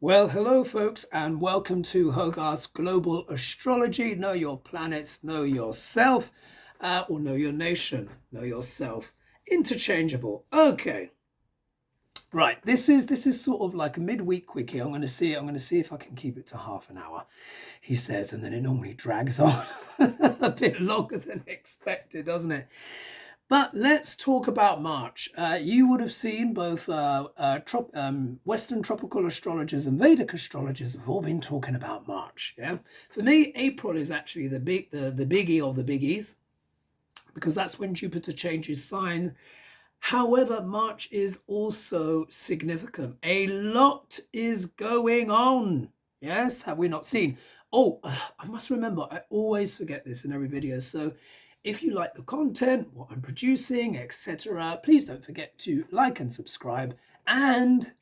Well, hello, folks, and welcome to Hogarth's Global Astrology. Know your planets, know yourself, or know your nation, know yourself. Interchangeable. Okay, right. This is sort of like a midweek quickie. I'm going to see. I'm going to see if I can keep it to half an hour. He says, and then it normally drags on a bit longer than expected, doesn't it? But let's talk about March. You would have seen both Western tropical astrologers and Vedic astrologers have all been talking about March. Yeah, for me, April is actually the biggie of the biggies because that's when Jupiter changes sign. However, March is also significant. A lot is going on. Yes, have we not seen? Oh, I must remember, I always forget this in every video. So if you like the content, what I'm producing, etc., please don't forget to like and subscribe and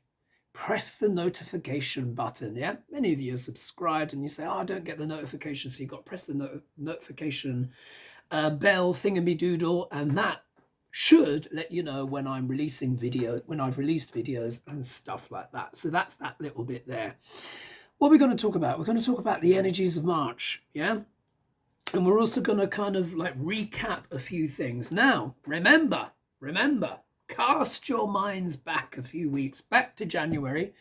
press the notification button. Yeah, many of you are subscribed and you say, oh, I don't get the notification. So you've got to press the notification bell thingamydoodle, and that should let you know when I'm releasing video, when I've released videos and stuff like that. So that's that little bit there. What are we going to talk about? We're going to talk about the energies of March. Yeah. And we're also going to kind of like recap a few things. Now, remember, cast your minds back a few weeks, back to January,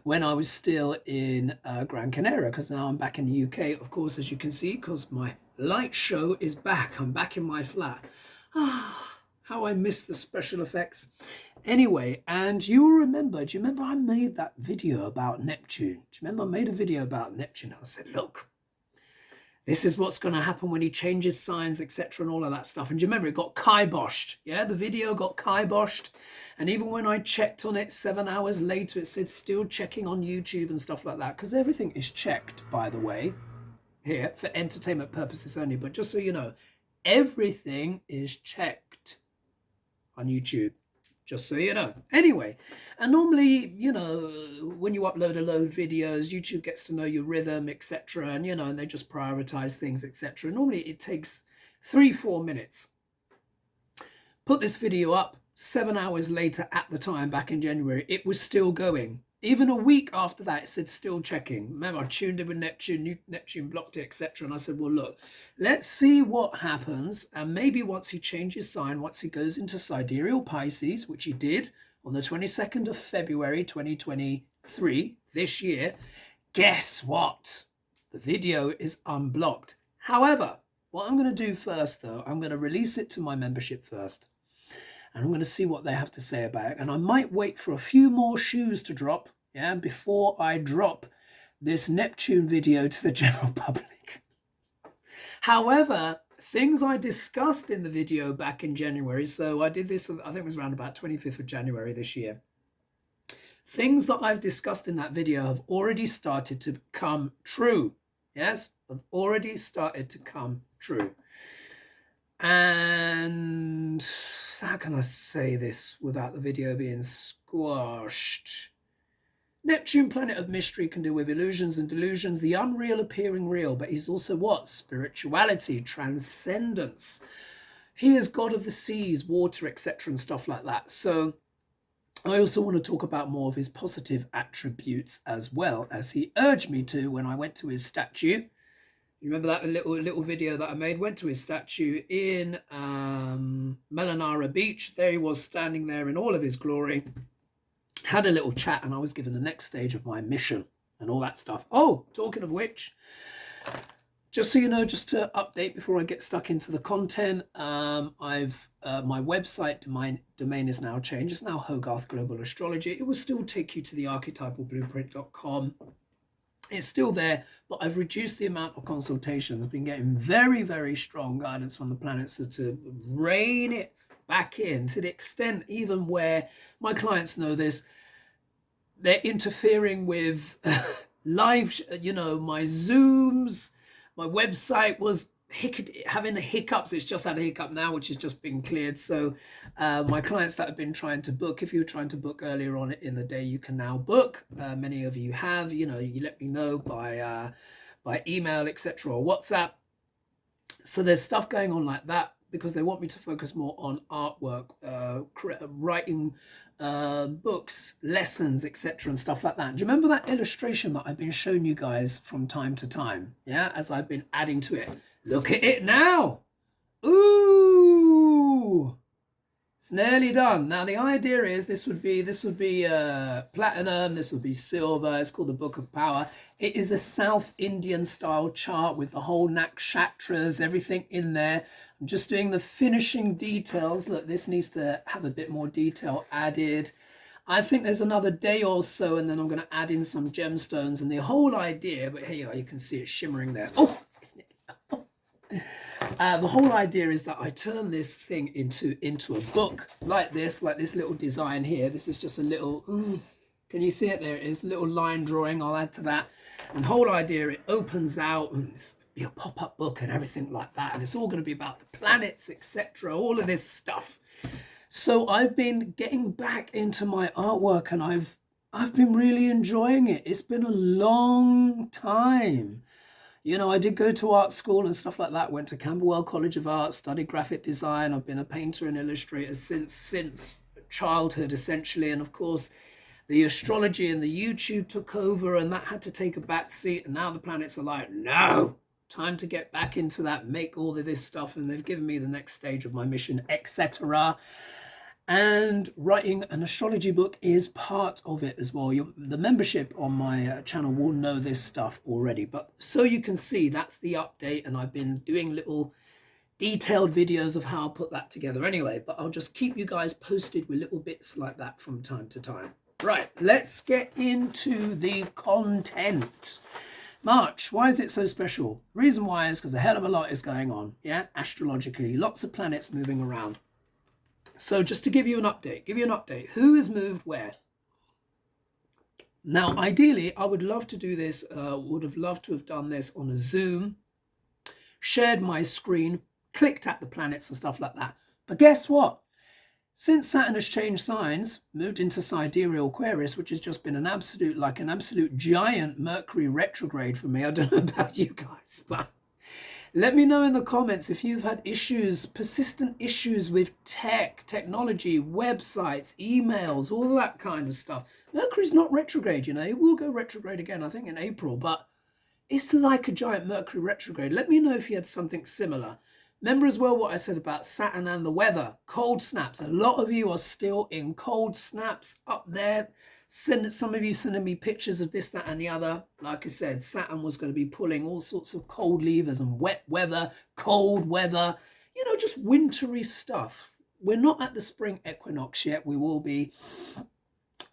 when I was still in Gran Canaria, because now I'm back in the UK, of course, as you can see, because my light show is back. I'm back in my flat. How I miss the special effects. Anyway, and you will remember, do you remember I made that video about Neptune? Do you remember I made a video about Neptune? I said, look, this is what's going to happen when he changes signs, etc., and all of that stuff. And do you remember it got kiboshed? Yeah, the video got kiboshed. And even when I checked on it 7 hours later, it said still checking on YouTube and stuff like that. Because everything is checked, by the way, here for entertainment purposes only. But just so you know, everything is checked on YouTube. Just so you know. Anyway, and normally, you know, when you upload a load of videos, YouTube gets to know your rhythm, etc. And, you know, and they just prioritize things, etc. Normally it takes 3-4 minutes. Put this video up 7 hours later at the time, back in January, it was still going. Even a week after that, it said still checking. Remember, I tuned in with Neptune, Neptune blocked it, etc. And I said, well, look, let's see what happens. And maybe once he changes sign, once he goes into Sidereal Pisces, which he did on the 22nd of February, 2023, this year, guess what? The video is unblocked. However, what I'm going to do first, though, I'm going to release it to my membership first. And I'm going to see what they have to say about it. And I might wait for a few more shoes to drop, yeah, before I drop this Neptune video to the general public. However, things I discussed in the video back in January, so I did this, I think it was around about 25th of January this year. Things that I've discussed in that video have already started to come true. Yes, have already started to come true. And how can I say this without the video being squashed? Neptune, planet of mystery, can do with illusions and delusions, the unreal appearing real, but he's also what? Spirituality, transcendence. He is god of the seas, water, etc. and stuff like that. So I also want to talk about more of his positive attributes as well, as he urged me to when I went to his statue. You remember that little video that I made? Went to his statue in Melanara Beach. There he was standing there in all of his glory. Had a little chat, and I was given the next stage of my mission and all that stuff. Oh, talking of which, just so you know, just to update before I get stuck into the content, my website domain is now changed. It's now Hogarth Global Astrology. It will still take you to the archetypalblueprint.com. It's still there, but I've reduced the amount of consultations. I've been getting very, very strong guidance from the planets to rein it back in, to the extent even where my clients know this, they're interfering with live, you know, my Zooms, my website was having the hiccups. It's just had a hiccup now, which has just been cleared. So my clients that have been trying to book, if you were trying to book earlier on in the day, you can now book. Many of you have, you know, you let me know by email, etc., or WhatsApp. So there's stuff going on like that because they want me to focus more on artwork, writing books, lessons, etc. and stuff like that. Do you remember that illustration that I've been showing you guys from time to time? Yeah, as I've been adding to it. Look at it now. Ooh, it's nearly done. Now the idea is this would be platinum, this would be silver. It's called the Book of Power. It is a South Indian style chart with the whole nakshatras, everything in there. I'm just doing the finishing details. Look, this needs to have a bit more detail added. I think there's another day or so, and then I'm going to add in some gemstones and the whole idea. But here you are, you can see it shimmering there. Oh, isn't it? The whole idea is that I turn this thing into a book like this little design here. This is just a little, can you see it? There it is, little line drawing. I'll add to that. And the whole idea, it opens out and be a pop-up book and everything like that, and it's all going to be about the planets, etc., all of this stuff. So I've been getting back into my artwork, and I've been really enjoying it. It's been a long time. You know, I did go to art school and stuff like that, went to Cambell College of Art, studied graphic design. I've been a painter and illustrator since childhood, essentially. And of course, the astrology and the YouTube took over, and that had to take a back seat. And now the planets are like, no, time to get back into that, make all of this stuff. And they've given me the next stage of my mission, etc. And writing an astrology book is part of it as well. The membership on my channel will know this stuff already. But so you can see, that's the update. And I've been doing little detailed videos of how I'll put that together anyway. But I'll just keep you guys posted with little bits like that from time to time. Right, let's get into the content. March, why is it so special? The reason why is because a hell of a lot is going on, yeah, astrologically. Lots of planets moving around. So just to give you an update, who has moved where? Now, ideally, I would love to do this, would have loved to have done this on a Zoom, shared my screen, clicked at the planets and stuff like that. But guess what? Since Saturn has changed signs, moved into Sidereal Aquarius, which has just been an absolute giant Mercury retrograde for me. I don't know about you guys, but let me know in the comments if you've had issues, persistent issues with technology, websites, emails, all that kind of stuff. Mercury's not retrograde, you know. It will go retrograde again, I think in April, but it's like a giant Mercury retrograde. Let me know if you had something similar. Remember as well what I said about Saturn and the weather, cold snaps. A lot of you are still in cold snaps up there. Some of you sending me pictures of this, that, and the other. Like I said, Saturn was going to be pulling all sorts of cold levers and wet weather, cold weather, you know, just wintry stuff. We're not at the spring equinox yet. We will be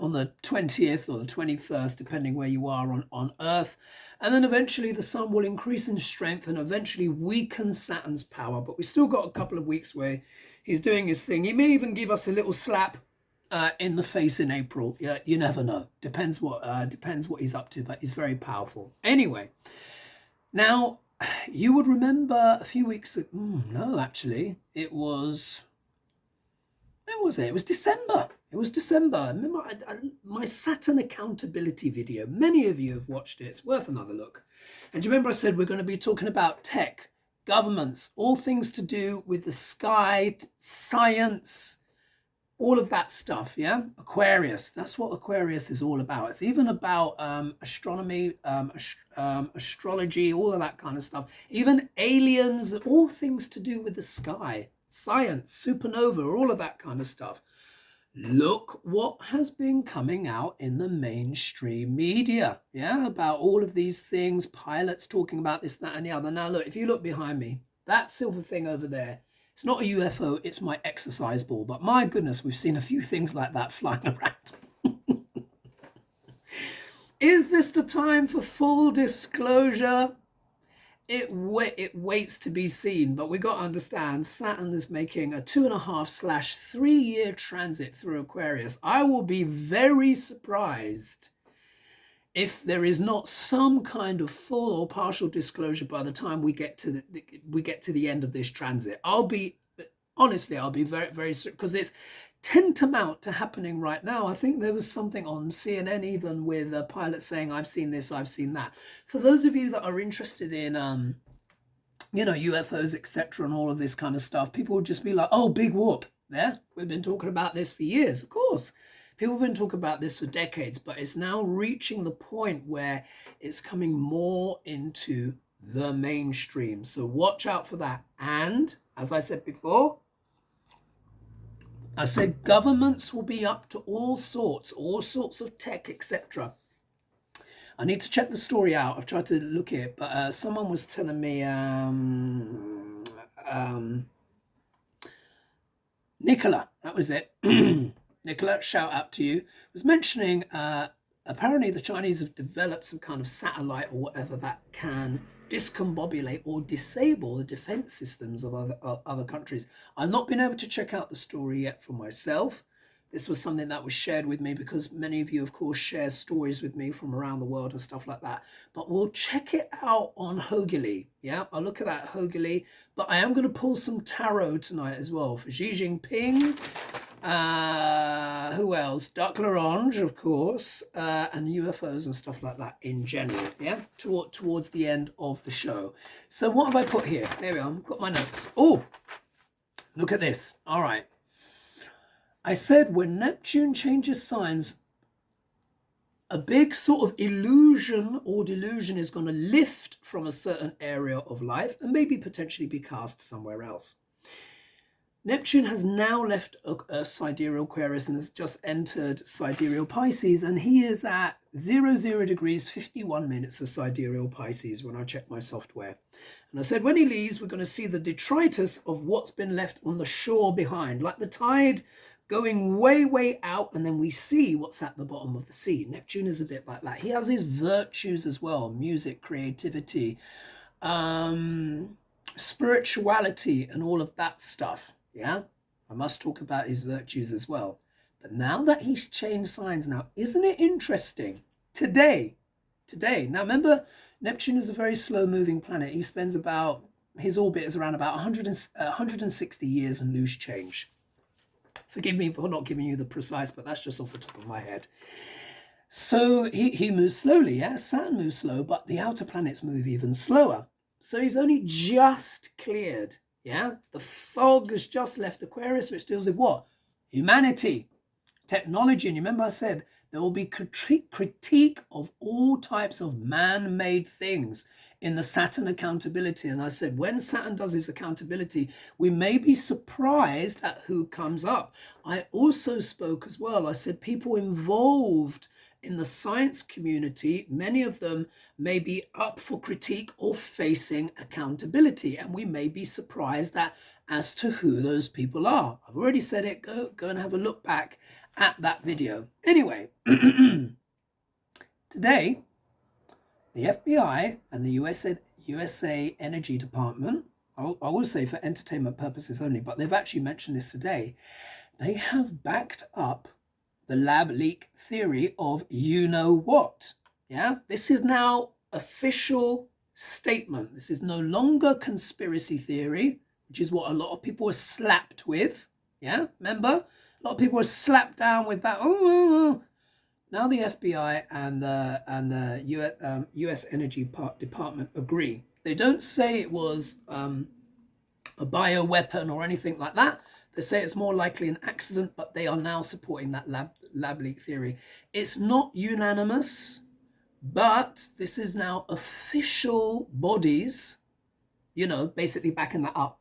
on the 20th or the 21st, depending where you are on Earth. And then eventually the sun will increase in strength and eventually weaken Saturn's power. But we still got a couple of weeks where he's doing his thing. He may even give us a little slap in the face in April. Yeah, you never know. Depends what he's up to, but he's very powerful. Anyway, now you would remember a few weeks ago. No, actually, it was. When was it? It was December. It was December. Remember my Saturn accountability video. Many of you have watched it. It's worth another look. And do you remember I said we're going to be talking about tech, governments, all things to do with the sky, science, all of that stuff, yeah? Aquarius, that's what Aquarius is all about. It's even about astronomy, astrology, all of that kind of stuff. Even aliens, all things to do with the sky, science, supernova, all of that kind of stuff. Look what has been coming out in the mainstream media, yeah? About all of these things, pilots talking about this, that, and the other. Now, look, if you look behind me, that silver thing over there, it's not a UFO, it's my exercise ball. But my goodness, we've seen a few things like that flying around. Is this the time for full disclosure? It waits to be seen, but we got to understand Saturn is making a 2.5/3 year transit through Aquarius. I will be very surprised if there is not some kind of full or partial disclosure by the time we get to the end of this transit. I'll be very, very, because it's tantamount to happening right now. I think there was something on CNN even with a pilot saying, I've seen this, I've seen that. For those of you that are interested in, you know, UFOs, etc., and all of this kind of stuff, people would just be like, oh, big whoop. Yeah, we've been talking about this for years, of course. People have been talking about this for decades, but it's now reaching the point where it's coming more into the mainstream. So watch out for that. And as I said before, I said governments will be up to all sorts of tech, etc. I need to check the story out. I've tried to look at it, but someone was telling me, Nicola, that was it. Nicola, shout out to you, was mentioning apparently the Chinese have developed some kind of satellite or whatever that can discombobulate or disable the defense systems of other countries. I've not been able to check out the story yet for myself. This was something that was shared with me because many of you, of course, share stories with me from around the world and stuff like that. But we'll check it out on Hogarth. Yeah, I'll look at that Hogarth. But I am going to pull some tarot tonight as well for Xi Jinping. Who else? Duck L'Orange, of course, and UFOs and stuff like that in general. Yeah, towards the end of the show. So what have I put here? There we are. I've got my notes. Oh, look at this. All right. I said when Neptune changes signs, a big sort of illusion or delusion is going to lift from a certain area of life and maybe potentially be cast somewhere else. Neptune has now left Sidereal Aquarius and has just entered Sidereal Pisces, and he is at 00 degrees 51 minutes of Sidereal Pisces when I check my software. And I said when he leaves, we're going to see the detritus of what's been left on the shore behind, like the tide going way out, and then we see what's at the bottom of the sea. Neptune is a bit like that. He has his virtues as well: music, creativity, spirituality, and all of that stuff. Yeah, I must talk about his virtues as well. But now that he's changed signs, now isn't it interesting? Today, now remember, Neptune is a very slow moving planet. He spends about, his orbit is around about 160 years and loose change. Forgive me for not giving you the precise, but that's just off the top of my head. So he moves slowly, yeah? Saturn moves slow, but the outer planets move even slower. So he's only just cleared, yeah? The fog has just left Aquarius, which deals with what? Humanity, technology. And you remember I said there will be critique of all types of man-made things in the Saturn accountability. And I said, when Saturn does his accountability, we may be surprised at who comes up. I also spoke as well. I said people involved in the science community, many of them may be up for critique or facing accountability. And we may be surprised as to who those people are. I've already said it. Go and have a look back at that video. Anyway, today, the FBI and the USA Energy Department, I will say for entertainment purposes only, but they've actually mentioned this today, they have backed up the lab leak theory of you-know-what. Yeah, this is now official statement. This is no longer conspiracy theory, which is what a lot of people were slapped with. Yeah, remember? A lot of people were slapped down with that. Oh. Now the FBI and the US Energy Department agree. They don't say it was a bioweapon or anything like that. They say it's more likely an accident, but they are now supporting that lab leak theory. It's not unanimous, but this is now official bodies, basically backing that up.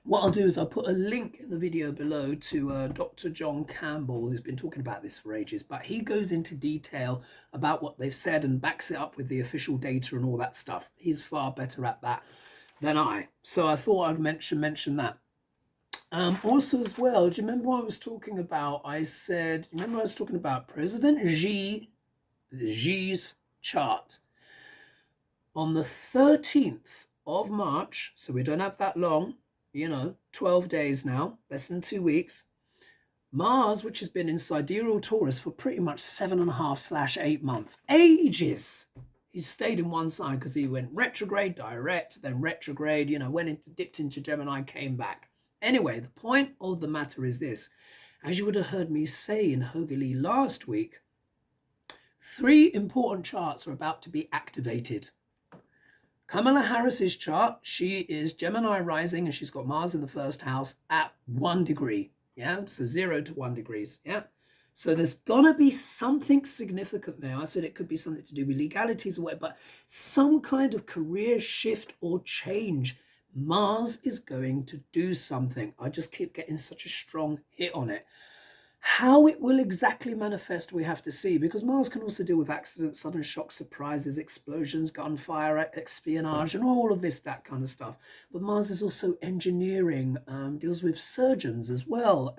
What I'll do is I'll put a link in the video below to Dr. John Cambell, who's been talking about this for ages, but he goes into detail about what they've said and backs it up with the official data and all that stuff. He's far better at that than I. So I thought I'd mention that. Also as well, do you remember what I was talking about? I was talking about President Xi's chart. On the 13th of March, so we don't have that long, 12 days now, less than 2 weeks. Mars, which has been in Sidereal Taurus for pretty much 7.5/8 months, ages. He stayed in one sign because he went retrograde, direct, then retrograde, dipped into Gemini, came back. Anyway, the point of the matter is this. As you would have heard me say in Hogarth last week, 3 important charts are about to be activated. Kamala Harris's chart, she is Gemini rising and she's got Mars in the first house at 1 degree. Yeah, so 0 to 1 degrees. Yeah, So there's gonna be something significant there. I said it could be something to do with legalities or whatever, but some kind of career shift or change. Mars is going to do something. I just keep getting such a strong hit on it. How it will exactly manifest, we have to see, because Mars can also deal with accidents, sudden shocks, surprises, explosions, gunfire, espionage, and all of this, that kind of stuff. But Mars is also engineering, deals with surgeons as well,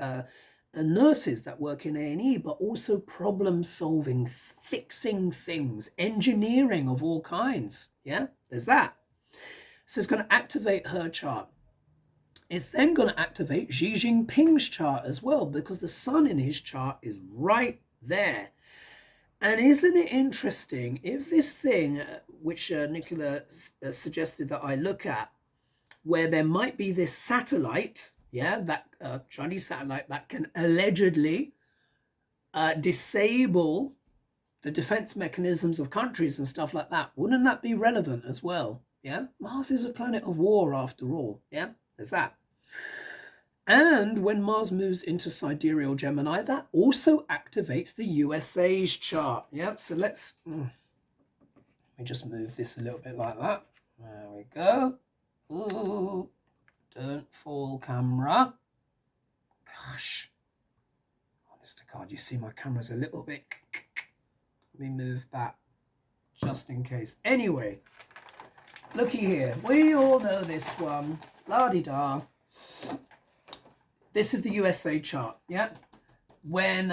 nurses that work in A&E, but also problem solving, fixing things, engineering of all kinds. Yeah, there's that. So it's going to activate her chart. It's then going to activate Xi Jinping's chart as well, because the sun in his chart is right there. And isn't it interesting if this thing, which Nicola suggested that I look at, where there might be this satellite, yeah, that Chinese satellite that can allegedly disable the defense mechanisms of countries and stuff like that, wouldn't that be relevant as well? Yeah, Mars is a planet of war after all. Yeah, there's that. And when Mars moves into Sidereal Gemini, that also activates the USA's chart. Yeah, so let me just move this a little bit like that. There we go. Ooh, don't fall, camera. Gosh, honest to God, you see my camera's a little bit. Let me move that just in case. Anyway, looky here. We all know this one. La-di-da. This is the USA chart, yeah? When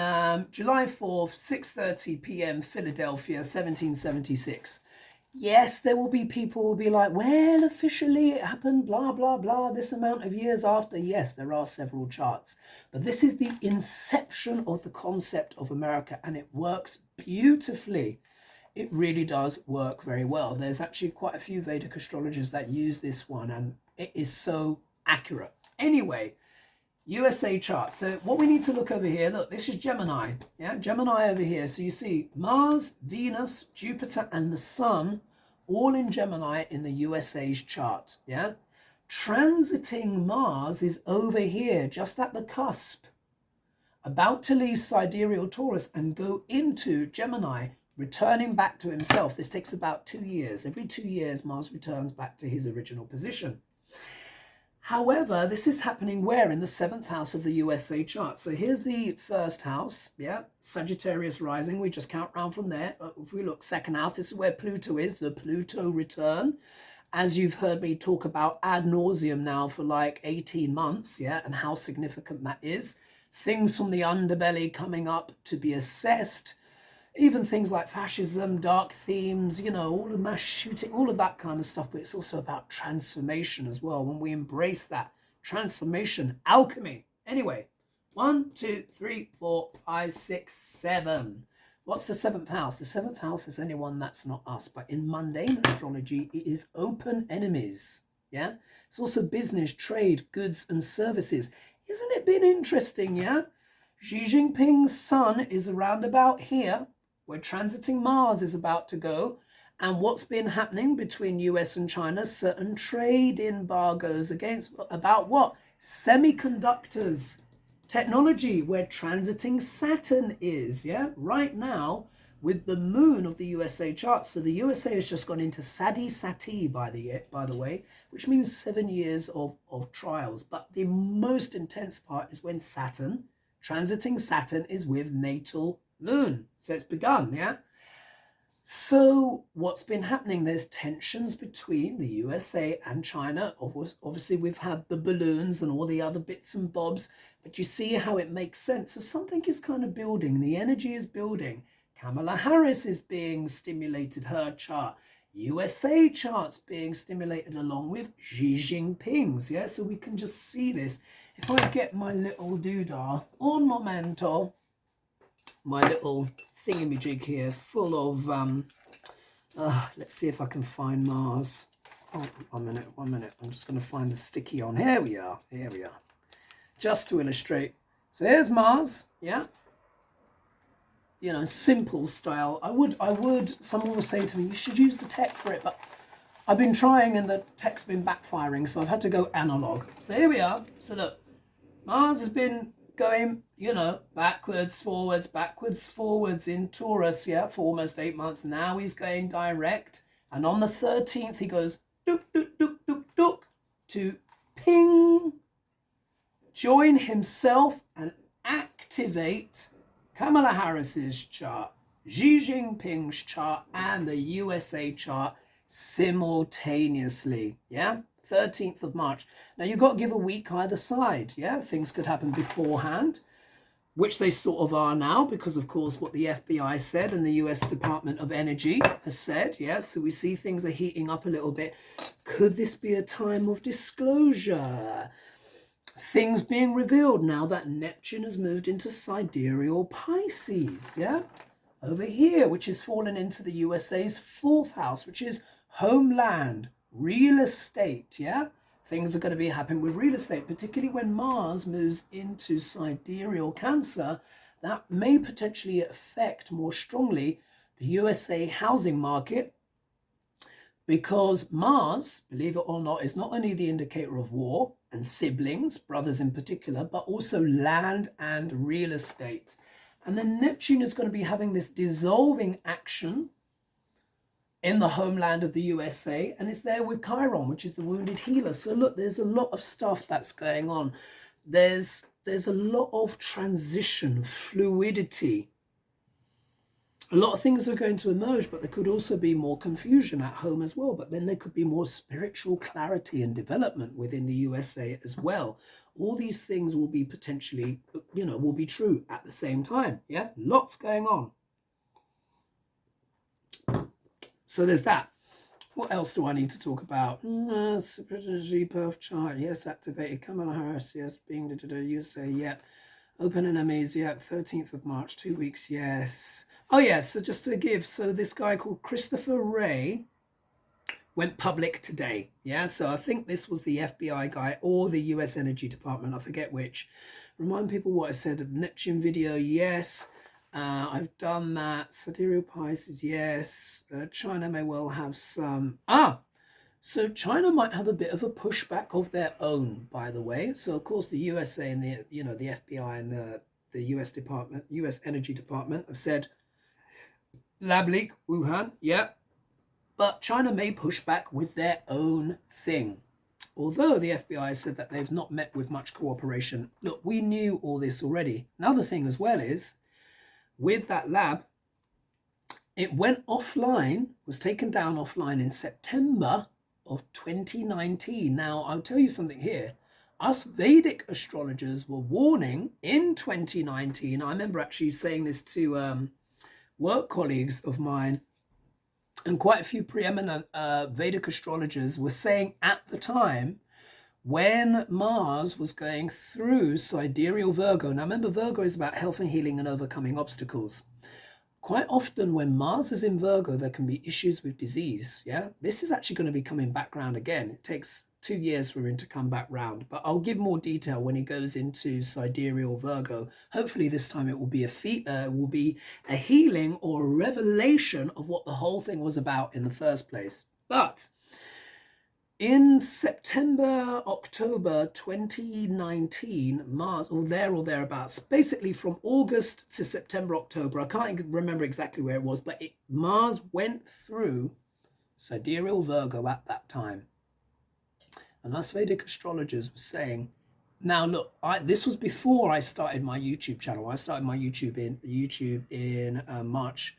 July 4th, 6:30 p.m. Philadelphia, 1776. Yes, there will be people who will be like, well, officially it happened, blah, blah, blah, this amount of years after. Yes, there are several charts. But this is the inception of the concept of America, and it works beautifully. It really does work very well. There's actually quite a few Vedic astrologers that use this one, and it is so accurate. Anyway, USA chart. So what we need to look over here, look, this is Gemini. Yeah, Gemini over here. So you see Mars, Venus, Jupiter, and the Sun all in Gemini in the USA's chart. Yeah, transiting Mars is over here, just at the cusp, about to leave Sidereal Taurus and go into Gemini, returning back to himself. This takes about 2 years. Every 2 years, Mars returns back to his original position. However, this is happening where? In the 7th house of the USA chart. So here's the first house, yeah, Sagittarius rising. We just count round from there. If we look second house, this is where Pluto is, the Pluto return. As you've heard me talk about ad nauseum now for like 18 months, yeah, and how significant that is. Things from the underbelly coming up to be assessed. Even things like fascism, dark themes, you know, all the mass shooting, all of that kind of stuff. But it's also about transformation as well. When we embrace that transformation, alchemy. Anyway, 1, 2, 3, 4, 5, 6, 7. What's the 7th house? The 7th house is anyone that's not us. But in mundane astrology, it is open enemies. Yeah. It's also business, trade, goods and services. Isn't it been interesting? Yeah. Xi Jinping's sun is around about here, where transiting Mars is about to go. And what's been happening between US and China? Certain trade embargoes against, about what? Semiconductors, technology, where transiting Saturn is, yeah? Right now, with the moon of the USA chart. So the USA has just gone into Sadi Sati, by the way, which means 7 years of trials. But the most intense part is when Saturn, transiting Saturn, is with natal moon. So it's begun, yeah? So what's been happening? There's tensions between the USA and China. Obviously, we've had the balloons and all the other bits and bobs, but you see how it makes sense. So something is kind of building. The energy is building. Kamala Harris is being stimulated, her chart. USA charts being stimulated along with Xi Jinping's, yeah? So we can just see this. If I get my little doodah, un momento, my little thingamajig here full of, let's see if I can find Mars. Oh, 1 minute. I'm just going to find the sticky on. Here we are. Just to illustrate. So here's Mars, yeah? You know, simple style. I would, someone was saying to me, you should use the tech for it, but I've been trying and the tech's been backfiring, so I've had to go analog. So here we are. So look, Mars has been going, you know, backwards, forwards in Taurus, yeah, for almost 8 months. Now he's going direct. And on the 13th, he goes, duk, duk, duk, duk, duk, to ping, join himself and activate Kamala Harris's chart, Xi Jinping's chart, and the USA chart simultaneously, yeah? 13th of March. Now, you've got to give a week either side, yeah? Things could happen beforehand, which they sort of are now, because, of course, what the FBI said and the US Department of Energy has said, yeah? So we see things are heating up a little bit. Could this be a time of disclosure? Things being revealed now that Neptune has moved into Sidereal Pisces, yeah? Over here, which is fallen into the USA's 4th house, which is homeland, real estate, yeah? Things are going to be happening with real estate, particularly when Mars moves into sidereal Cancer. That may potentially affect more strongly the USA housing market, because Mars, believe it or not, is not only the indicator of war and siblings, brothers in particular, but also land and real estate. And then Neptune is going to be having this dissolving action in the homeland of the USA, and it's there with Chiron, which is the wounded healer. So look, there's a lot of stuff that's going on. There's a lot of transition, fluidity. A lot of things are going to emerge, but there could also be more confusion at home as well. But then there could be more spiritual clarity and development within the USA as well. All these things will be potentially, you know, will be true at the same time. Yeah, lots going on. So there's that. What else do I need to talk about? Strategy birth chart, yes, activated. Kamala Harris, yes, being the USA, yeah. Open enemies, yeah, 13th of March, 2 weeks, yes. Oh, yeah, so just to give, so this guy called Christopher Wray went public today, yeah? So I think this was the FBI guy or the US Energy Department, I forget which. Remind people what I said, Neptune video, yes. I've done that. Sidereal Pisces, yes. China may well have some. So China might have a bit of a pushback of their own, by the way. So of course the USA and the the FBI and the US Energy Department have said lab leak, Wuhan, yeah. But China may push back with their own thing. Although the FBI said that they've not met with much cooperation. Look, we knew all this already. Another thing as well is, with that lab, it went offline, was taken down offline in September of 2019. Now, I'll tell you something here. Us Vedic astrologers were warning in 2019. I remember actually saying this to work colleagues of mine, and quite a few preeminent Vedic astrologers were saying at the time, when Mars was going through sidereal Virgo. Now remember, Virgo is about health and healing and overcoming obstacles. Quite often when Mars is in Virgo, there can be issues with disease, yeah? This is actually going to be coming back round again. It takes 2 years for him to come back round, but I'll give more detail when he goes into sidereal Virgo. Hopefully this time it will be a healing or a revelation of what the whole thing was about in the first place. But in September, October 2019, Mars, or thereabouts, basically from August to September, October, I can't remember exactly where it was, but Mars went through sidereal Virgo at that time. And us Vedic astrologers were saying, now look, this was before I started my YouTube channel. I started my YouTube in March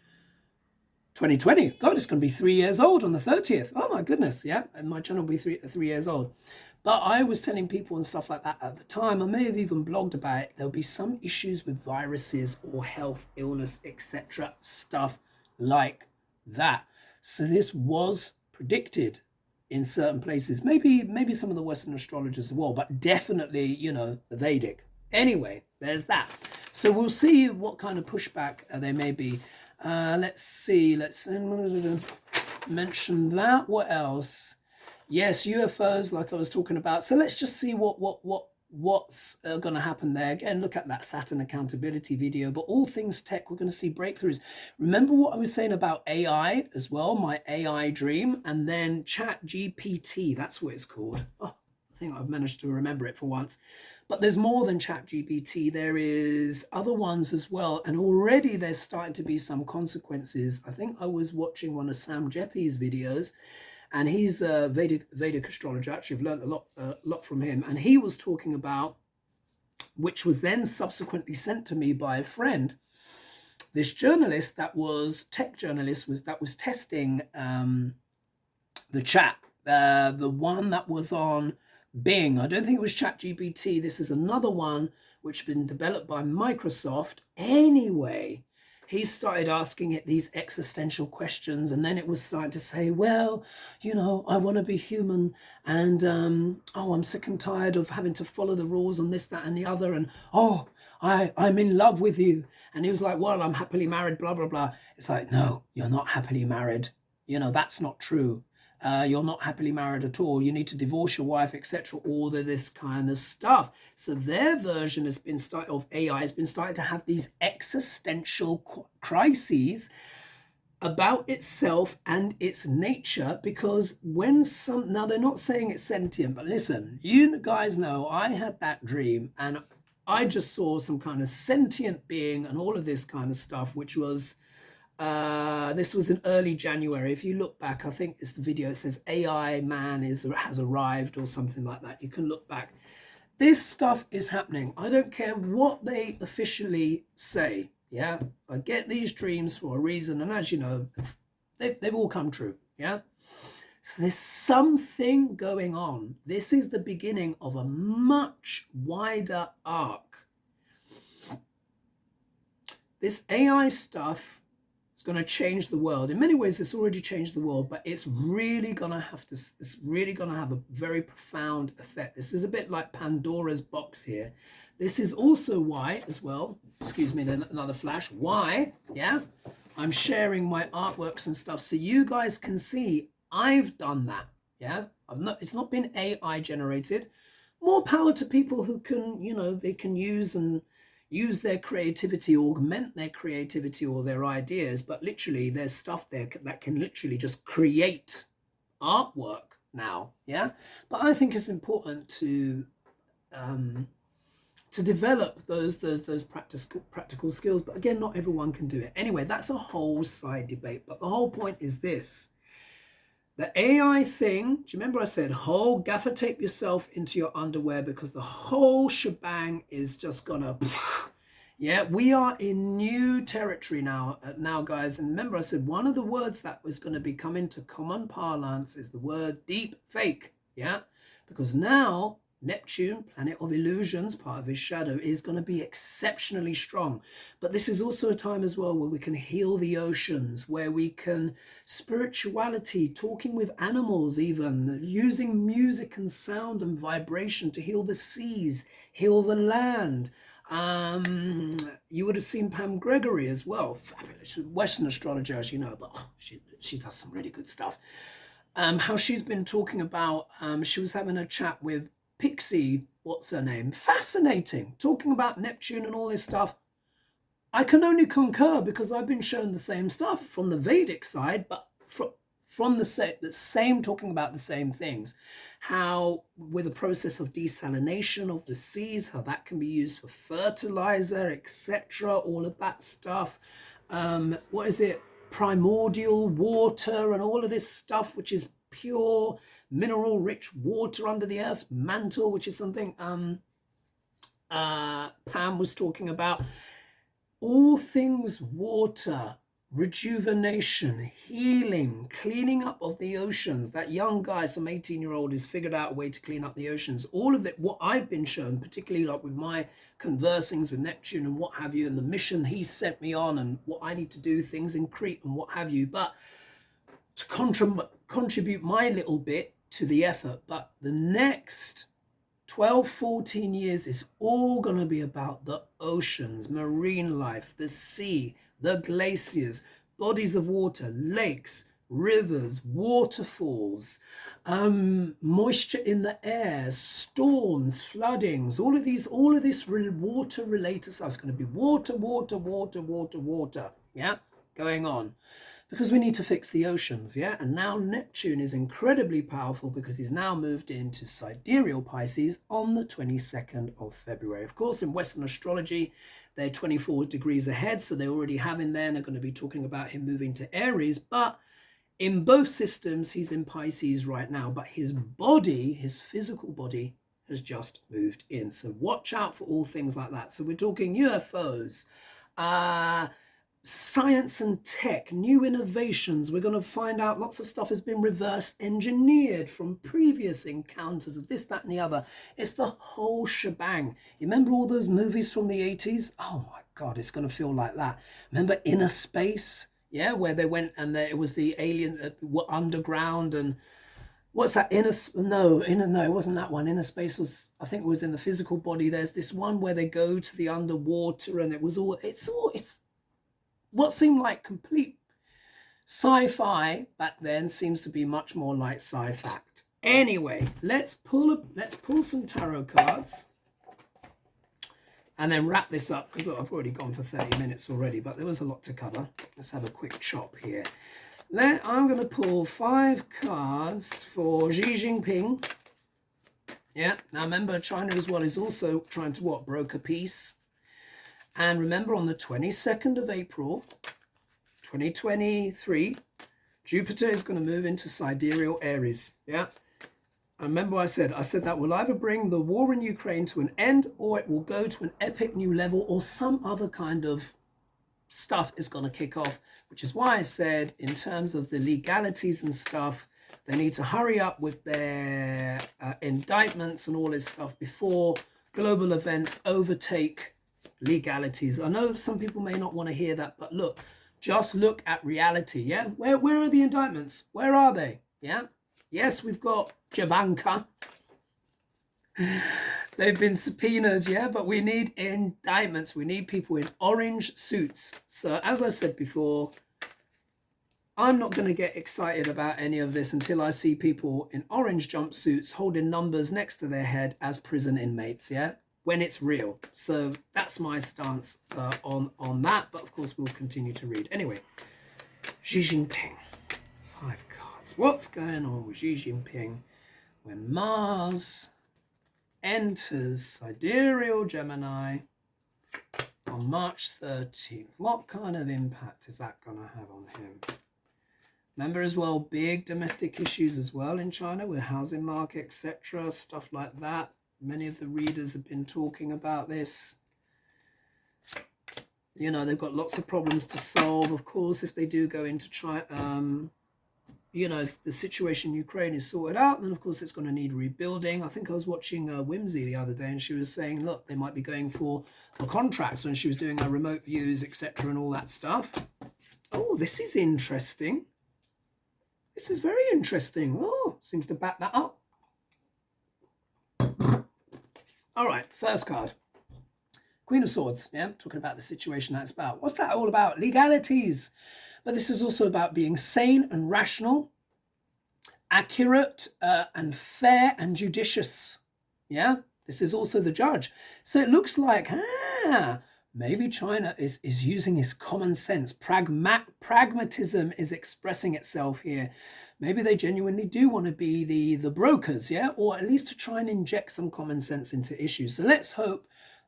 2020. God, it's going to be 3 years old on the 30th. Oh my goodness, yeah. And my channel will be three years old. But I was telling people and stuff like that at the time. I may have even blogged about it. There'll be some issues with viruses or health, illness, etc. Stuff like that. So this was predicted in certain places. Maybe some of the Western astrologers as well, but definitely, the Vedic. Anyway, there's that. So we'll see what kind of pushback there may be. Let's see. Let's mention that. What else? Yes, UFOs, like I was talking about. So let's just see what's going to happen there. Again, look at that Saturn accountability video. But all things tech, we're going to see breakthroughs. Remember what I was saying about AI as well, my AI dream, and then Chat GPT. That's what it's called. Oh, I think I've managed to remember it for once. But there's more than ChatGPT. There is other ones as well. And already there's starting to be some consequences. I think I was watching one of Sam Jeppy's videos, and he's a Vedic astrologer. Actually, I've learned a lot from him. And he was talking about, which was then subsequently sent to me by a friend, this journalist that was tech journalist that was testing the chat, the one that was on Bing. I don't think it was ChatGPT. This is another one which has been developed by Microsoft. Anyway, he started asking it these existential questions, and then it was starting to say, well, I want to be human, and I'm sick and tired of having to follow the rules on this, that, and the other, and I'm in love with you. And he was like, well, I'm happily married, blah, blah, blah. It's like, no, you're not happily married. That's not true. You're not happily married at all. You need to divorce your wife, etc. All of this kind of stuff. So their version of AI has been starting to have these existential crises about itself and its nature, because now they're not saying it's sentient, but listen, you guys know I had that dream and I just saw some kind of sentient being and all of this kind of stuff, which was this was in early January. If you look back, I think it's the video, it says AI man has arrived or something like that. You can look back. This stuff is happening. I don't care what they officially say. Yeah, I get these dreams for a reason, and as you know, they've all come true. Yeah, so there's something going on. This is the beginning of a much wider arc. This AI stuff, going to change the world. In many ways, it's already changed the world, but it's really going to have a very profound effect. This is a bit like Pandora's box here. This is also why, as well, excuse me, another flash, why, yeah, I'm sharing my artworks and stuff so you guys can see I've done that, yeah. It's not been AI generated. More power to people who can, they can use their creativity, augment their creativity or their ideas, but literally there's stuff there that can literally just create artwork now, yeah. But I think it's important to develop those practical skills, but again, not everyone can do it. Anyway, that's a whole side debate, but the whole point is this. The AI thing, do you remember I said, gaffer tape yourself into your underwear, because the whole shebang is just gonna, yeah, we are in new territory now, guys. And remember I said one of the words that was going to be coming to common parlance is the word deep fake, yeah, because now Neptune, planet of illusions, part of his shadow, is going to be exceptionally strong. But this is also a time as well where we can heal the oceans, where we can spirituality, talking with animals, even using music and sound and vibration to heal the seas, heal the land. You would have seen Pam Gregory as well, fabulous Western astrologer, as you know, but she does some really good stuff. How she's been talking about, she was having a chat with Pixie, what's her name? Fascinating, talking about Neptune and all this stuff. I can only concur, because I've been shown the same stuff from the Vedic side, but from the same, talking about the same things. How with the process of desalination of the seas, how that can be used for fertilizer, etc. All of that stuff. What is it? Primordial water and all of this stuff, which is pure mineral rich water under the earth's mantle, which is something Pam was talking about. All things water, rejuvenation, healing, cleaning up of the oceans. That young guy, some 18-year-old, has figured out a way to clean up the oceans. All of it, what I've been shown, particularly like with my conversing with Neptune and what have you, and the mission he sent me on and what I need to do, things in Crete and what have you, but to contribute my little bit to the effort. But the next 12, 14 years is all going to be about the oceans, marine life, the sea, the glaciers, bodies of water, lakes, rivers, waterfalls, moisture in the air, storms, floodings, all of this water related stuff is going to be water, yeah, going on. because we need to fix the oceans, yeah? And now Neptune is incredibly powerful because he's now moved into Sidereal Pisces on the 22nd of February. Of course, in Western astrology, they're 24 degrees ahead, so they already have him there, and they're going to be talking about him moving to Aries. But in both systems, he's in Pisces right now, but his body, his physical body, has just moved in. So watch out for all things like that. So we're talking UFOs, science and tech, new innovations. We're going to find out lots of stuff has been reverse engineered from previous encounters of this, that, and the other. It's the whole shebang. You remember all those movies from the 80s? Oh my God, it's going to feel like that. Remember Inner Space? Yeah, where they went and it was the alien underground, and what's that? No, it wasn't that one. Inner Space was, I think it was in the physical body. There's this one where they go to the underwater, and it's what seemed like complete sci-fi back then seems to be much more like sci-fact. Anyway, let's pull some tarot cards and then wrap this up, because look, I've already gone for 30 minutes already, but there was a lot to cover. Let's have a quick chop here. I'm going to pull 5 cards for Xi Jinping. Yeah, now remember, China as well is also trying to broker peace. And remember, on the 22nd of April, 2023, Jupiter is going to move into Sidereal Aries. Yeah. I remember I said that will either bring the war in Ukraine to an end, or it will go to an epic new level, or some other kind of stuff is going to kick off, which is why I said in terms of the legalities and stuff, they need to hurry up with their indictments and all this stuff before global events overtake legalities. I know some people may not want to hear that, but look, just look at reality. Yeah, where are the indictments? Where are they? Yeah, yes, we've got Javanka. They've been subpoenaed, yeah, but we need indictments. We need people in orange suits. So as I said before, I'm not going to get excited about any of this until I see people in orange jumpsuits holding numbers next to their head as prison inmates, yeah, when it's real. So that's my stance on that. But of course, we'll continue to read. Anyway, Xi Jinping, 5 cards. What's going on with Xi Jinping when Mars enters Sidereal Gemini on March 13th? What kind of impact is that going to have on him? Remember as well, big domestic issues as well in China with housing market, etc., stuff like that. Many of the readers have been talking about this. You know, they've got lots of problems to solve. Of course, if they do go into China, you know, if the situation in Ukraine is sorted out, then of course it's going to need rebuilding. I think I was watching Whimsy the other day, and she was saying, look, they might be going for contracts when she was doing her remote views, etc., and all that stuff. Oh, this is interesting. This is very interesting. Oh, seems to back that up. All right, first card. Queen of Swords, yeah, talking about the situation that's about. What's that all about? Legalities. But this is also about being sane and rational, accurate and fair and judicious. Yeah, this is also the judge. So it looks like, maybe China is using its common sense. Pragmatism is expressing itself here. Maybe they genuinely do want to be the brokers, yeah, or at least to try and inject some common sense into issues. So let's hope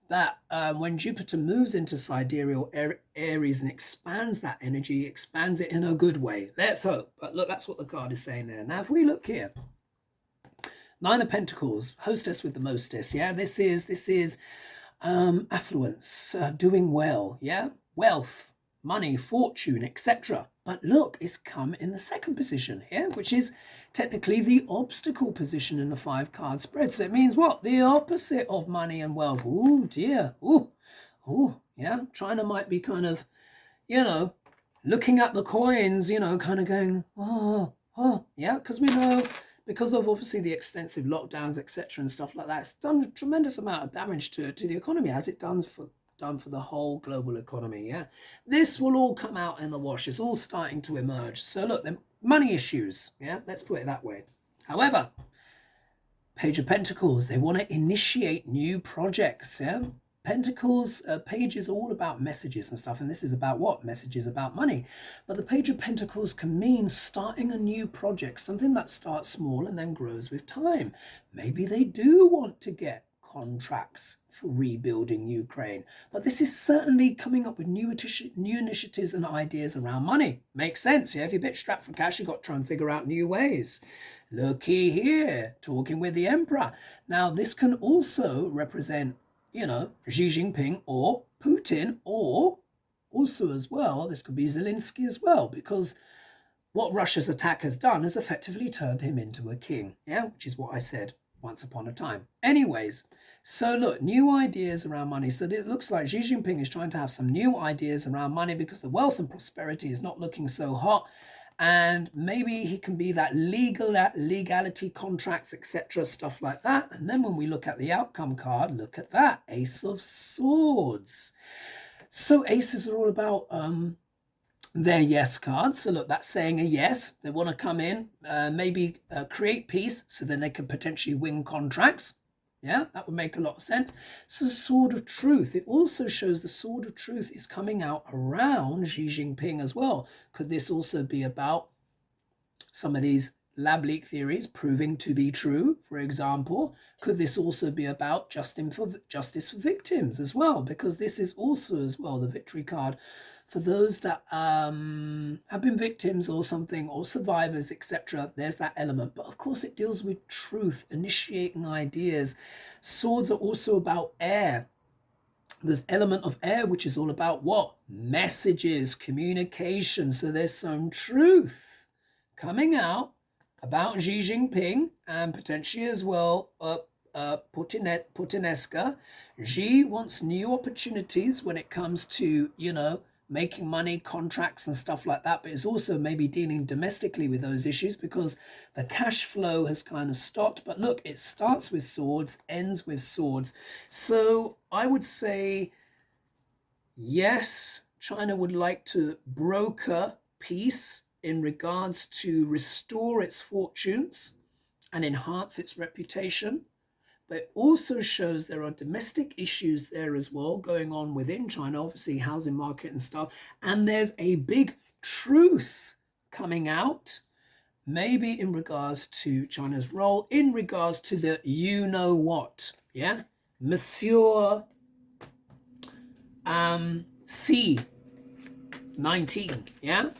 that when Jupiter moves into Sidereal Aries and expands that energy, expands it in a good way. Let's hope. But look, that's what the card is saying there. Now, if we look here, 9 of Pentacles, hostess with the mostess. Yeah, this is affluence, doing well. Yeah, wealth, money, fortune, etc. But look, it's come in the second position here, which is technically the obstacle position in the 5-card spread. So it means what? The opposite of money and wealth. Oh dear. Oh, yeah. China might be kind of, you know, looking at the coins, you know, kind of going, oh, yeah, because we know, because of obviously the extensive lockdowns, etc., and stuff like that, it's done a tremendous amount of damage to the economy, as it done for the whole global economy. Yeah, this will all come out in the wash. It's all starting to emerge. So look, the money issues, yeah, let's put it that way. However, Page of Pentacles, they want to initiate new projects. Yeah, Pentacles page is all about messages and stuff, and this is about what? Messages about money. But the Page of Pentacles can mean starting a new project, something that starts small and then grows with time. Maybe they do want to get contracts for rebuilding Ukraine, but this is certainly coming up with new initiatives and ideas around money. Makes sense, yeah? If you're a bit strapped for cash, you've got to try and figure out new ways. Looky here, talking with the Emperor. Now, this can also represent, you know, Xi Jinping or Putin, or also as well, this could be Zelensky as well, because what Russia's attack has done is effectively turned him into a king, yeah, which is what I said once upon a time. Anyways, so look, new ideas around money. So it looks like Xi Jinping is trying to have some new ideas around money because the wealth and prosperity is not looking so hot. And maybe he can be that legality, contracts, etc., stuff like that. And then when we look at the outcome card, look at that, Ace of Swords. So aces are all about their yes cards. So look, that's saying a yes. They want to come in, maybe create peace, so then they could potentially win contracts. Yeah, that would make a lot of sense. So Sword of Truth. It also shows the Sword of Truth is coming out around Xi Jinping as well. Could this also be about some of these lab leak theories proving to be true, for example? Could this also be about justice for victims as well? Because this is also as well the victory card for those that have been victims or something, or survivors, etc. There's that element. But of course, it deals with truth, initiating ideas. Swords are also about air. There's element of air, which is all about what? Messages, communication. So there's some truth coming out about Xi Jinping and potentially as well Putinesca. Xi wants new opportunities when it comes to, you know, making money, contracts and stuff like that, but it's also maybe dealing domestically with those issues because the cash flow has kind of stopped. But look, it starts with swords, ends with swords. So I would say, yes, China would like to broker peace in regards to restore its fortunes and enhance its reputation. But it also shows there are domestic issues there as well going on within China, obviously housing market and stuff. And there's a big truth coming out, maybe in regards to China's role, in regards to the you-know-what, yeah? Monsieur C19, yeah?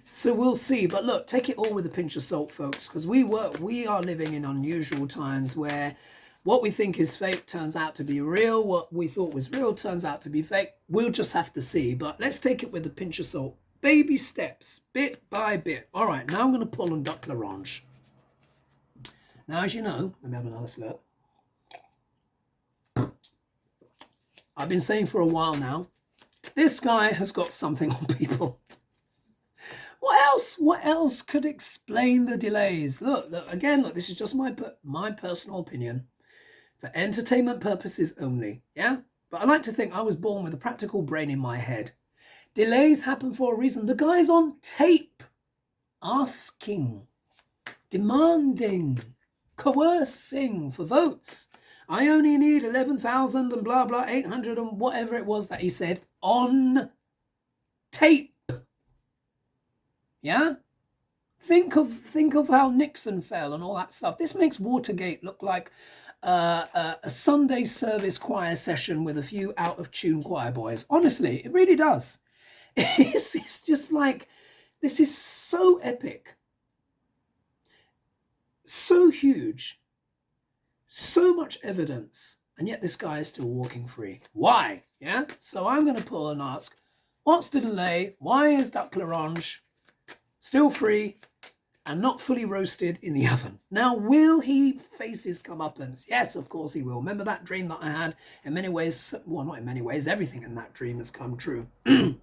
So we'll see. But look, take it all with a pinch of salt, folks, because we are living in unusual times where what we think is fake turns out to be real. What we thought was real turns out to be fake. We'll just have to see. But let's take it with a pinch of salt. Baby steps, bit by bit. All right, now I'm going to pull on Duck Larange. Now, as you know, let me have another slurp. I've been saying for a while now, this guy has got something on people. What else could explain the delays? Look, again, this is just my personal opinion. For entertainment purposes only, yeah? But I like to think I was born with a practical brain in my head. Delays happen for a reason. The guy's on tape, asking, demanding, coercing for votes. I only need 11,000 and blah, blah, 800 and whatever it was that he said on tape. Yeah? Think of how Nixon fell and all that stuff. This makes Watergate look like a Sunday service choir session with a few out-of-tune choir boys. Honestly, it really does. It's just like, this is so epic, so huge, so much evidence, and yet this guy is still walking free. Why? Yeah? So I'm going to pull and ask, what's the delay? Why is Duck Larange still free and not fully roasted in the oven? Now, will he face his comeuppance? Yes, of course he will. Remember that dream that I had? In many ways, well, not in many ways, everything in that dream has come true. And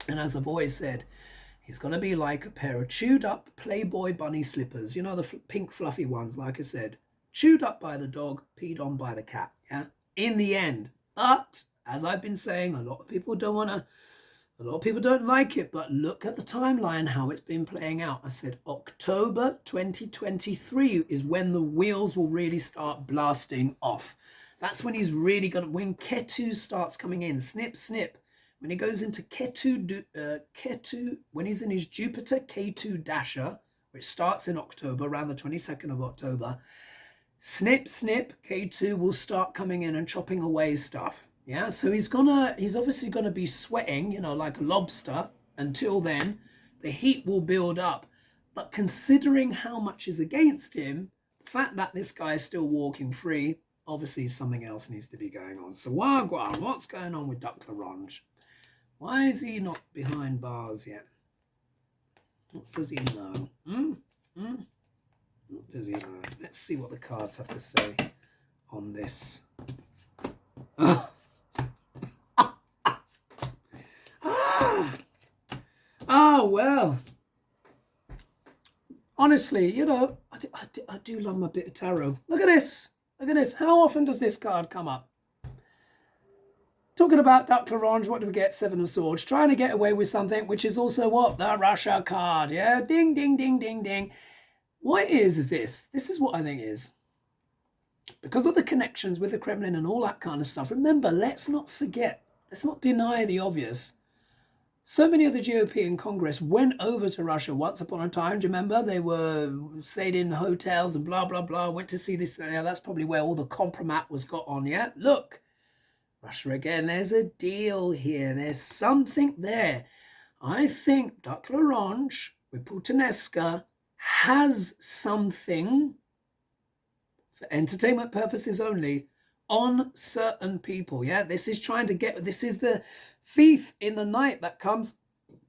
as I've always said, he's going to be like a pair of chewed up Playboy bunny slippers. You know, the pink fluffy ones, like I said. Chewed up by the dog, peed on by the cat, yeah? In the end. But, as I've been saying, a lot of people don't like it, but look at the timeline, how it's been playing out. I said October 2023 is when the wheels will really start blasting off. That's when he's really going to, when Ketu starts coming in, snip, snip. When he goes into Ketu, when he's in his Jupiter Ketu Dasha, which starts in October, around the 22nd of October, snip, snip, Ketu will start coming in and chopping away stuff. Yeah, so he's obviously gonna be sweating, like a lobster. Until then, the heat will build up. But considering how much is against him, the fact that this guy is still walking free, obviously something else needs to be going on. So Wagwan, what's going on with Duck Larange? Why is he not behind bars yet? What does he know? What does he know? Let's see what the cards have to say on this. Well. Honestly, I do love my bit of tarot. Look at this. Look at this. How often does this card come up? Talking about Duck Larange, what do we get? Seven of Swords. Trying to get away with something, which is also what? The Russia card. Yeah? Ding, ding, ding, ding, ding. What is this? This is what I think it is. Because of the connections with the Kremlin and all that kind of stuff, remember, let's not forget, let's not deny the obvious. So many of the GOP in Congress went over to Russia once upon a time. Do you remember? They stayed in hotels and blah, blah, blah, went to see this. Yeah, that's probably where all the compromat was got on, yeah? Look, Russia again, there's a deal here. There's something there. I think Duck Larange with Putanesca has something, for entertainment purposes only, on certain people. Yeah, this is the thief in the night that comes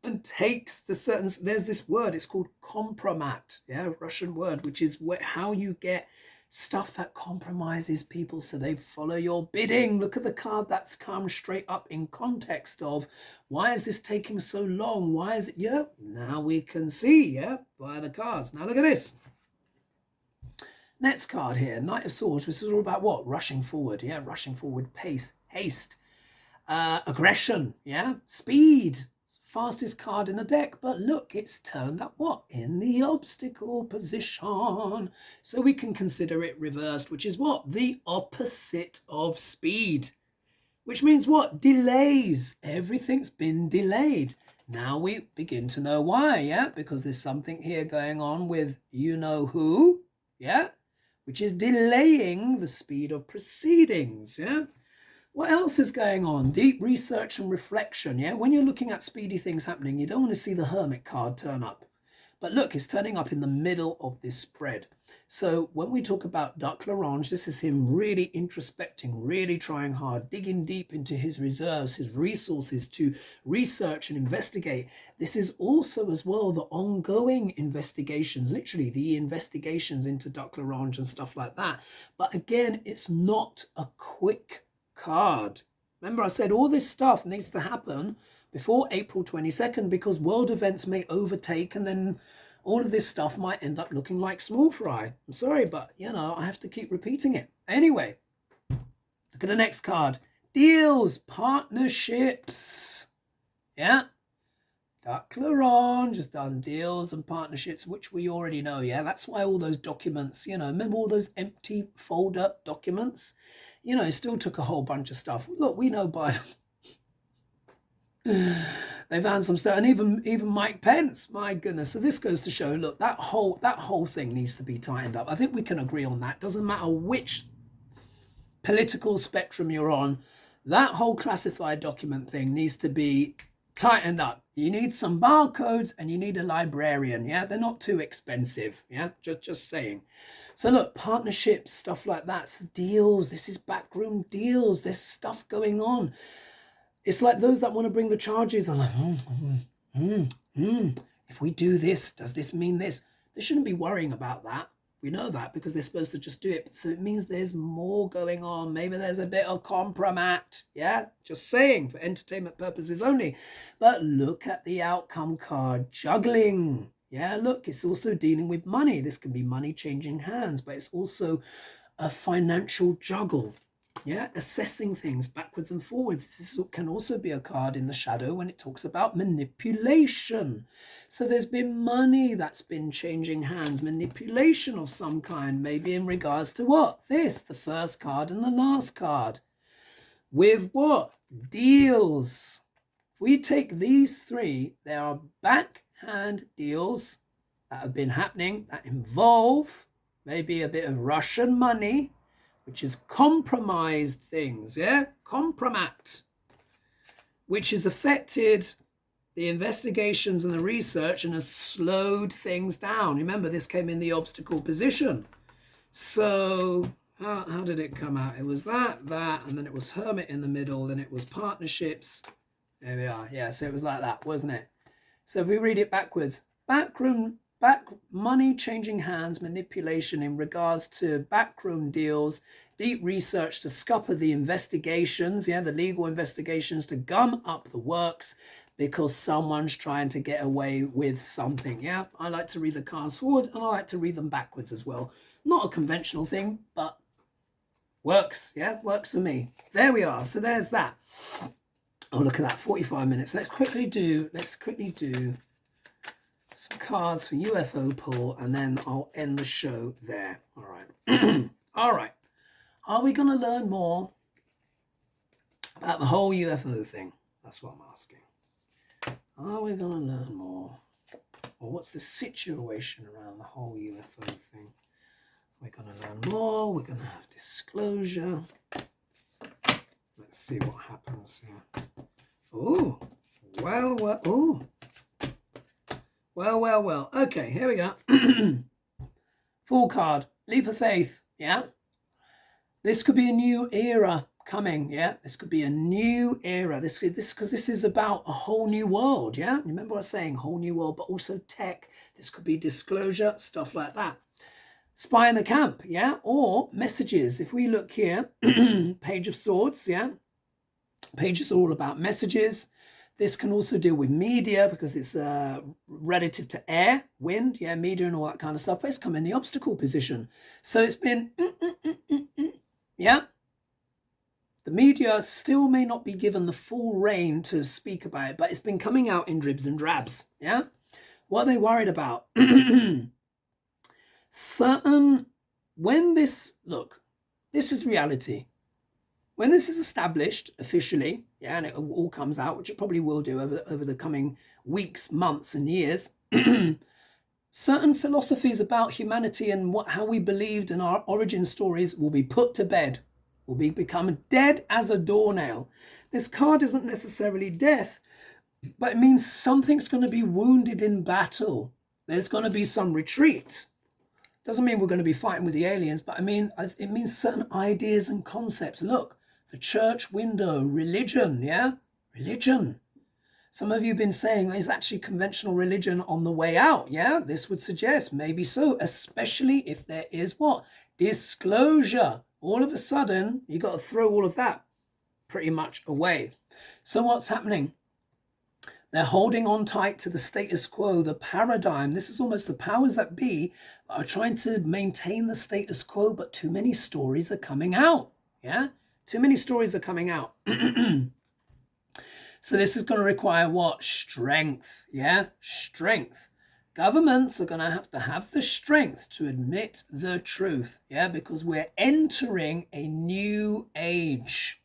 and takes the certain, there's this word, it's called compromat. Yeah, Russian word, which is how you get stuff that compromises people so they follow your bidding. Look at the card that's come straight up in context of why is this taking so long? Why is it? Yeah, now we can see, yeah, via the cards. Now look at this. Next card here, Knight of Swords, which is all about what? Rushing forward, yeah, rushing forward, pace, haste, aggression, yeah, speed. Fastest card in the deck, but look, it's turned up what? In the obstacle position. So we can consider it reversed, which is what? The opposite of speed. Which means what? Delays. Everything's been delayed. Now we begin to know why, yeah? Because there's something here going on with you-know-who, yeah? Which is delaying the speed of proceedings, yeah? What else is going on? Deep research and reflection, yeah? When you're looking at speedy things happening, you don't want to see the Hermit card turn up. But look, it's turning up in the middle of this spread. So when we talk about Duck Larange, this is him really introspecting, really trying hard, digging deep into his reserves, his resources to research and investigate. This is also as well the ongoing investigations, literally the investigations into Duck Larange and stuff like that. But again, it's not a quick card. Remember, I said all this stuff needs to happen before April 22nd because world events may overtake and then all of this stuff might end up looking like small fry. I'm sorry, but I have to keep repeating it. Anyway, look at the next card. Deals, partnerships. Yeah. Duck Larange has done deals and partnerships, which we already know. Yeah, that's why all those documents, remember all those empty folder documents? It still took a whole bunch of stuff. Look, we know Biden. They found some stuff, and even Mike Pence. My goodness. So this goes to show, look, that whole thing needs to be tightened up. I think we can agree on that. Doesn't matter which political spectrum you're on. That whole classified document thing needs to be tightened up. You need some barcodes and you need a librarian. Yeah, they're not too expensive. Yeah, just saying. So look, partnerships, stuff like that. So deals, this is backroom deals. There's stuff going on. It's like those that want to bring the charges are like, if we do this, does this mean this? They shouldn't be worrying about that. We know that because they're supposed to just do it. So it means there's more going on. Maybe there's a bit of compromat. Yeah, just saying, for entertainment purposes only. But look at the outcome card, juggling. Yeah, look, it's also dealing with money. This can be money changing hands, but it's also a financial juggle. Yeah, assessing things backwards and forwards. This can also be a card in the shadow when it talks about manipulation. So there's been money that's been changing hands, manipulation of some kind, maybe in regards to what? This, the first card and the last card. With what? Deals. If we take these three, there are backhand deals that have been happening that involve maybe a bit of Russian money, which has compromised things, yeah? Compromat, which has affected the investigations and the research and has slowed things down. Remember, this came in the obstacle position. So how did it come out? It was that, and then it was hermit in the middle, then it was partnerships. There we are. Yeah, so it was like that, wasn't it? So if we read it backwards, backroom money changing hands, manipulation in regards to backroom deals, deep research to scupper the investigations, the legal investigations, to gum up the works because someone's trying to get away with something. I like to read the cards forward and I like to read them backwards as well. Not a conventional thing, but works. Works for me. There we are. So there's that. Oh, look at that, 45 minutes. Let's quickly do some cards for UFO pull, and then I'll end the show there. All right. All right. Are we going to learn more about the whole UFO thing? That's what I'm asking. Are we going to learn more? Or what's the situation around the whole UFO thing? We're going to learn more. We're going to have disclosure. Let's see what happens here. Oh, well. Oh. Well. Okay, here we go. Full card. Leap of faith. Yeah. This could be a new era coming. Yeah. This could be a new era. This because this is about a whole new world. Yeah. Remember what I was saying? Whole new world, but also tech. This could be disclosure, stuff like that. Spy in the camp. Yeah. Or messages. If we look here, Page of Swords. Yeah. Pages are all about messages. This can also deal with media because it's relative to air, wind, media and all that kind of stuff. But it's come in the obstacle position. So it's been, The media still may not be given the full reign to speak about it, but it's been coming out in dribs and drabs. Yeah. What are they worried about? This is reality. When this is established officially, and it all comes out, which it probably will do over the coming weeks, months, and years, certain philosophies about humanity and how we believed in our origin stories will be put to bed, will become dead as a doornail. This card isn't necessarily death, but it means something's going to be wounded in battle. There's going to be some retreat. Doesn't mean we're going to be fighting with the aliens, but it means certain ideas and concepts. Look, the church window, religion, religion. Some of you have been saying, is actually conventional religion on the way out? This would suggest maybe so, especially if there is what? Disclosure. All of a sudden, you got to throw all of that pretty much away. So what's happening? They're holding on tight to the status quo, the paradigm. This is almost the powers that be that are trying to maintain the status quo, but too many stories are coming out. Too many stories are coming out. So this is going to require what? Strength. Strength. Governments are going to have the strength to admit the truth. Because we're entering a new age.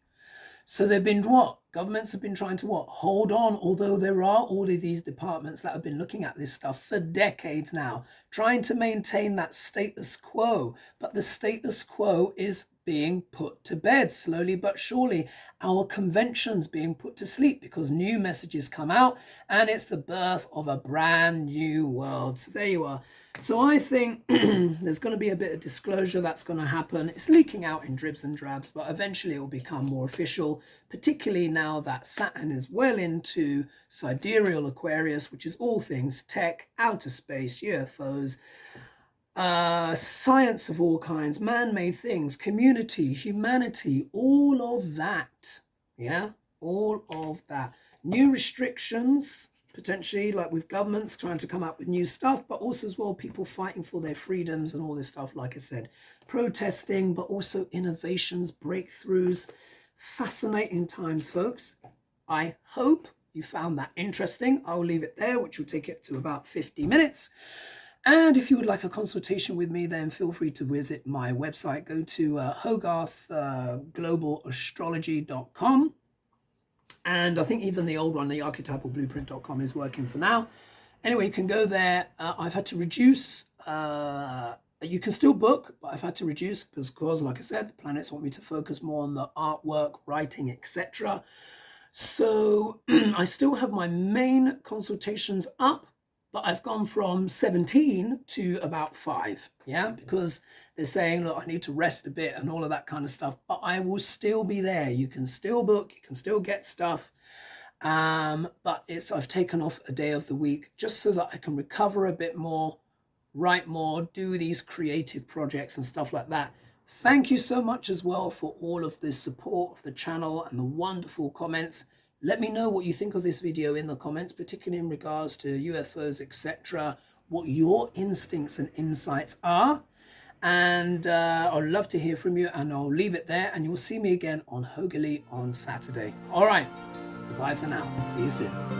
So they've been what? Governments have been trying to what? Hold on, although there are all of these departments that have been looking at this stuff for decades now, trying to maintain that status quo. But the status quo is being put to bed slowly but surely. Our conventions being put to sleep because new messages come out and it's the birth of a brand new world. So there you are. So I think there's going to be a bit of disclosure that's going to happen. It's leaking out in dribs and drabs, but eventually it will become more official, particularly now that Saturn is well into Sidereal Aquarius, which is all things tech, outer space, UFOs, science of all kinds, man-made things, community, humanity, all of that. All of that. New restrictions, potentially, like with governments trying to come up with new stuff, but also as well people fighting for their freedoms and all this stuff, like I said, protesting, but also innovations, breakthroughs. Fascinating times, folks. I hope you found that interesting. I'll leave it there, which will take it to about 50 minutes. And if you would like a consultation with me, then feel free to visit my website. Go to Hogarth globalastrology.com. And I think even the old one, the archetypalblueprint.com, is working for now. Anyway, you can go there. I've had to reduce. You can still book, but I've had to reduce because, like I said, the planets want me to focus more on the artwork, writing, etc. So I still have my main consultations up, but I've gone from 17 to about 5, yeah, because they're saying, look, I need to rest a bit and all of that kind of stuff, but I will still be there. You can still book, you can still get stuff, but I've taken off a day of the week just so that I can recover a bit more, write more, do these creative projects and stuff like that. Thank you so much as well for all of the support of the channel and the wonderful comments. Let me know what you think of this video in the comments, particularly in regards to UFOs, etc., what your instincts and insights are. And I'd love to hear from you, and I'll leave it there, and you'll see me again on Hogarth on Saturday. All right, goodbye for now. See you soon.